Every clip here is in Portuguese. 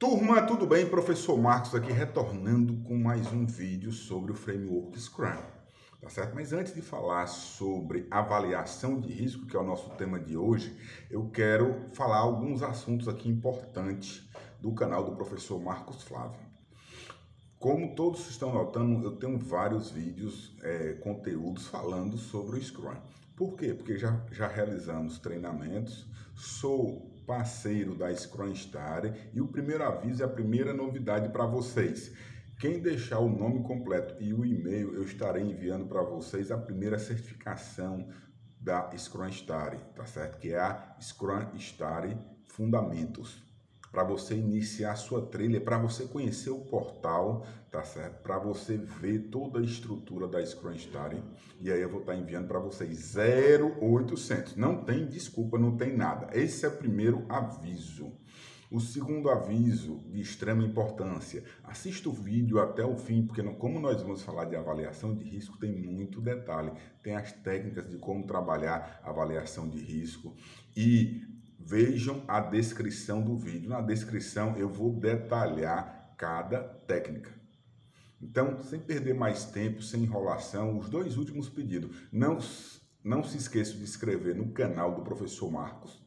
Turma, tudo bem? Professor Marcos aqui retornando com mais um vídeo sobre o Framework Scrum, tá certo? Mas antes de falar sobre avaliação de risco, que é o nosso tema de hoje, eu quero falar alguns assuntos aqui importantes do canal do professor Marcos Flávio. Como todos estão notando, eu tenho vários vídeos, conteúdos falando sobre o Scrum. Por quê? Porque já realizamos treinamentos, sou parceiro da Scrum Star e o primeiro aviso é a primeira novidade para vocês. Quem deixar o nome completo e o e-mail, eu estarei enviando para vocês a primeira certificação da Scrum Star, tá certo? Que é a Scrum Star Fundamentos. Para você iniciar a sua trilha, para você conhecer o portal, tá certo? Para você ver toda a estrutura da Scrum Star. E aí eu vou estar enviando para vocês 0800. Não tem desculpa, não tem nada. Esse é o primeiro aviso. O segundo aviso de extrema importância, assista o vídeo até o fim, porque como nós vamos falar de avaliação de risco, tem muito detalhe. Tem as técnicas de como trabalhar a avaliação de risco e vejam a descrição do vídeo. Na descrição eu vou detalhar cada técnica. Então, sem perder mais tempo, sem enrolação, os dois últimos pedidos. Não se esqueçam de se inscrever no canal do professor Marcos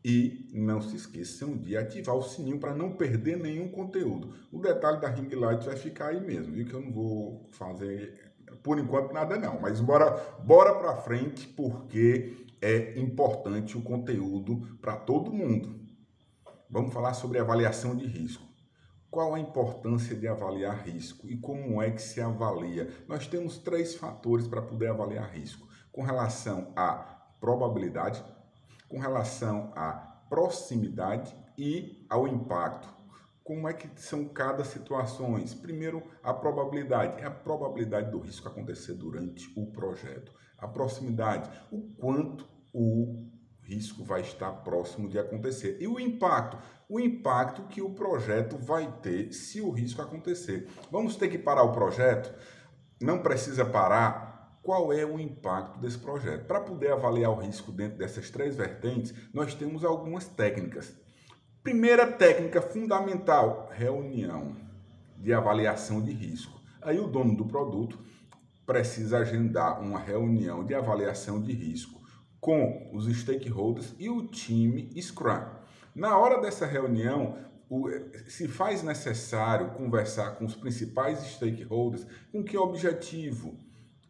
e não se esqueçam de ativar o sininho para não perder nenhum conteúdo. O detalhe da Ring Light vai ficar aí mesmo, viu? Que eu não vou fazer, por enquanto, nada não. Mas bora para frente, porque é importante o conteúdo para todo mundo. Vamos falar sobre avaliação de risco. Qual a importância de avaliar risco e como é que se avalia? Nós temos 3 fatores para poder avaliar risco. Com relação à probabilidade, com relação à proximidade e ao impacto. Como é que são cada situação? Primeiro, a probabilidade. É a probabilidade do risco acontecer durante o projeto. A proximidade, o quanto o risco vai estar próximo de acontecer. E o impacto que o projeto vai ter se o risco acontecer. Vamos ter que parar o projeto? Não precisa parar. Qual é o impacto desse projeto? Para poder avaliar o risco dentro dessas 3 vertentes, nós temos algumas técnicas. Primeira técnica fundamental, reunião de avaliação de risco. Aí o dono do produto precisa agendar uma reunião de avaliação de risco com os stakeholders e o time Scrum. Na hora dessa reunião, se faz necessário conversar com os principais stakeholders, com que objetivo?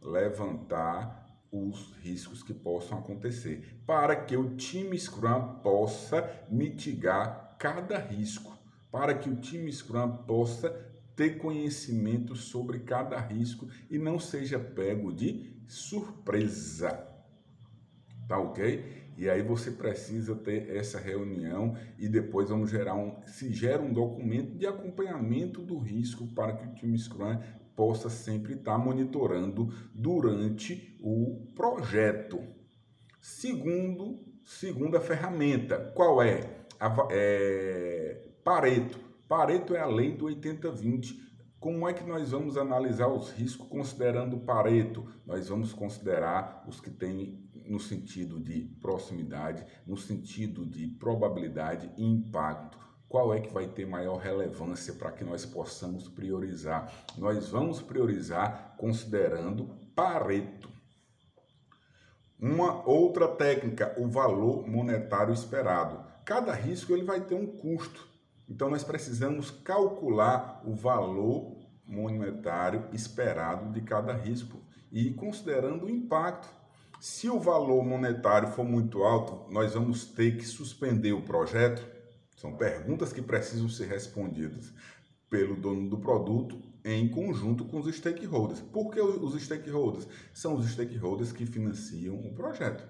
Levantar os riscos que possam acontecer, para que o time Scrum possa mitigar cada risco, para que o time Scrum possa ter conhecimento sobre cada risco e não seja pego de surpresa, tá ok? E aí você precisa ter essa reunião e depois vamos se gera um documento de acompanhamento do risco para que o time Scrum possa sempre estar monitorando durante o projeto. Segunda ferramenta, qual é? Pareto. Pareto é a lei do 80-20. Como é que nós vamos analisar os riscos considerando o Pareto? Nós vamos considerar os que têm no sentido de proximidade, no sentido de probabilidade e impacto. Qual é que vai ter maior relevância para que nós possamos priorizar? Nós vamos priorizar considerando Pareto. Uma outra técnica, o valor monetário esperado. Cada risco ele vai ter um custo. Então nós precisamos calcular o valor monetário esperado de cada risco e considerando o impacto. Se o valor monetário for muito alto, nós vamos ter que suspender o projeto. São perguntas que precisam ser respondidas pelo dono do produto em conjunto com os stakeholders. Por que os stakeholders? São os stakeholders que financiam o projeto,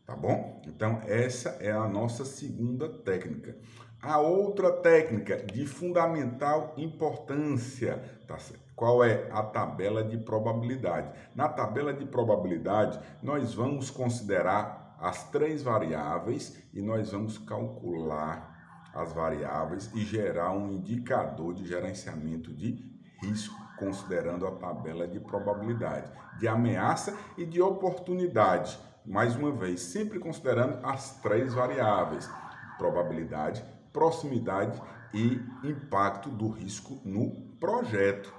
tá bom? Então, essa é a nossa segunda técnica. A outra técnica de fundamental importância, tá certo? Qual é? A tabela de probabilidade. Na tabela de probabilidade, nós vamos considerar as 3 variáveis e nós vamos calcular as variáveis e gerar um indicador de gerenciamento de risco, considerando a tabela de probabilidade, de ameaça e de oportunidade. Mais uma vez, sempre considerando as 3 variáveis, probabilidade, proximidade e impacto do risco no projeto.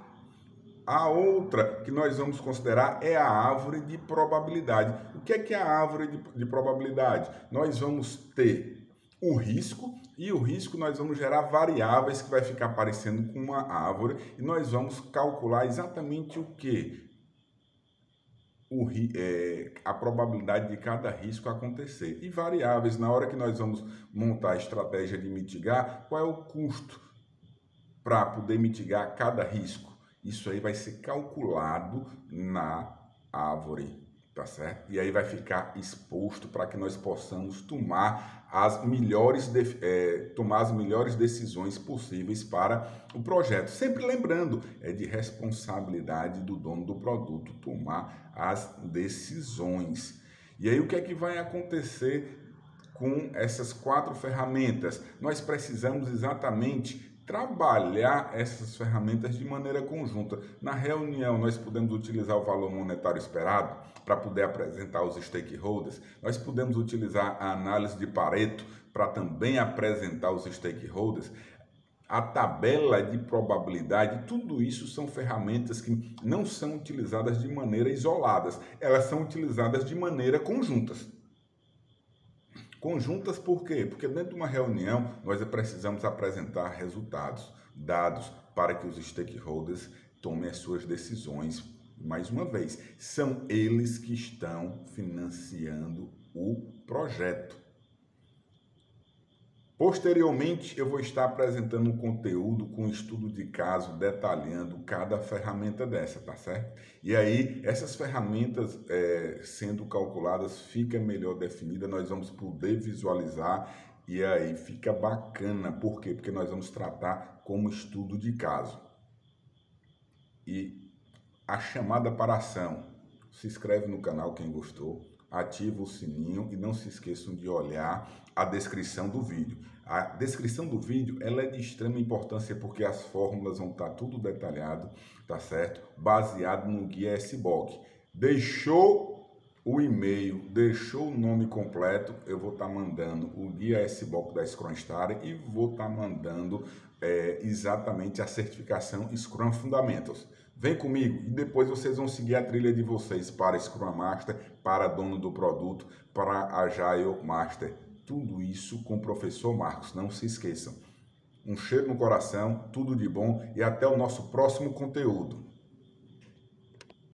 A outra que nós vamos considerar é a árvore de probabilidade. O que é a árvore de probabilidade? Nós vamos ter o risco, e o risco nós vamos gerar variáveis que vai ficar parecendo com uma árvore, e nós vamos calcular exatamente o que? A probabilidade de cada risco acontecer. E variáveis, na hora que nós vamos montar a estratégia de mitigar, qual é o custo para poder mitigar cada risco? Isso aí vai ser calculado na árvore, tá certo? E aí vai ficar exposto para que nós possamos tomar as melhores decisões possíveis para o projeto. Sempre lembrando, é de responsabilidade do dono do produto tomar as decisões. E aí o que é que vai acontecer com essas 4 ferramentas? Nós precisamos exatamente trabalhar essas ferramentas de maneira conjunta. Na reunião, nós podemos utilizar o valor monetário esperado para poder apresentar os stakeholders. Nós podemos utilizar a análise de Pareto para também apresentar os stakeholders. A tabela de probabilidade, tudo isso são ferramentas que não são utilizadas de maneira isoladas, elas são utilizadas de maneira conjuntas. Conjuntas por quê? Porque dentro de uma reunião nós precisamos apresentar resultados, dados, para que os stakeholders tomem as suas decisões. Mais uma vez, são eles que estão financiando o projeto. Posteriormente, eu vou estar apresentando um conteúdo com estudo de caso, detalhando cada ferramenta dessa, tá certo? E aí, essas ferramentas sendo calculadas, fica melhor definida, nós vamos poder visualizar e aí fica bacana. Por quê? Porque nós vamos tratar como estudo de caso. E a chamada para ação. Se inscreve no canal quem gostou. Ativa o sininho e não se esqueçam de olhar a descrição do vídeo. A descrição do vídeo ela é de extrema importância porque as fórmulas vão estar tudo detalhado, tá certo? Baseado no guia SBOC. Deixou o e-mail, deixou o nome completo, eu vou estar mandando o guia SBOC da Scrum Star e vou estar mandando exatamente a certificação Scrum Fundamentals. Vem comigo e depois vocês vão seguir a trilha de vocês para Scrum Master, para dono do produto, para Agile Master. Tudo isso com o professor Marcos, não se esqueçam. Um cheiro no coração, tudo de bom e até o nosso próximo conteúdo.